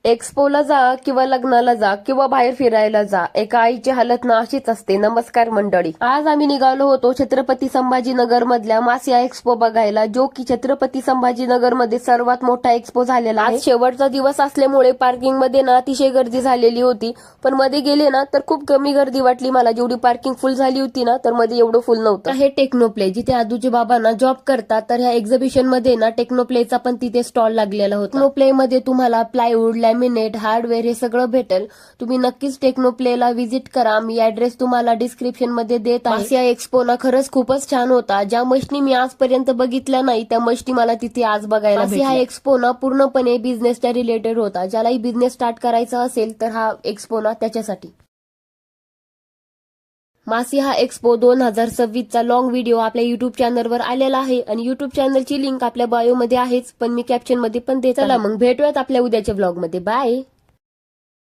एक्स्पोला जा किंवा लग्नाला जा किंवा बाहेर फिरायला जा, एका आईची हालत ना अशीच असते. नमस्कार मंडळी, आज आम्ही निघालो होतो छत्रपती संभाजीनगर मधल्या मासिया एक्स्पो बघायला, जो की छत्रपती संभाजीनगर मध्ये सर्वात मोठा एक्स्पो झालेला आहे. आज शेवटचा दिवस असल्यामुळे पार्किंग मध्ये ना अतिशय गर्दी झालेली होती, पण मध्ये गेले ना तर खूप कमी गर्दी वाटली मला. जेवढी पार्किंग फुल झाली होती ना तर मध्ये एवढं फुल नव्हतं. हे टेक्नोप्ले, जिथे आदूचे बाबा ना जॉब करतात, तर ह्या एक्झिबिशन मध्ये ना टेक्नोप्लेचा पण तिथे स्टॉल लागलेला होता. टेक्नोप्ले मध्ये तुम्हाला प्लायवूड, लॅमिनेट, हार्डवेअर हे सगळं भेटेल. तुम्ही नक्कीच टेक्नोप्लेला व्हिजिट करा. मी ऍड्रेस तुम्हाला डिस्क्रिप्शन मध्ये देत आहे. मासिया एक्स्पो ना खरंच खूपच छान होता. ज्या मशीनी मी आजपर्यंत बघितल्या नाही त्या मशीनी मला तिथे आज बघायला भेटल्या. हा एक्स्पो ना पूर्णपणे बिझनेसच्या रिलेटेड होता. ज्यालाही बिझनेस स्टार्ट करायचा असेल तर हा एक्स्पो ना त्याच्यासाठी. मासिया एक्स्पो 2026 चा लॉंग व्हिडिओ आपल्या युट्यूब चॅनलवर आलेला आहे आणि युट्यूब चॅनलची लिंक आपल्या बायो मध्ये आहेच, पण मी कॅप्शन मध्ये पण देत. चला मग भेटूयात आपल्या उद्याच्या व्लॉग मध्ये. बाय.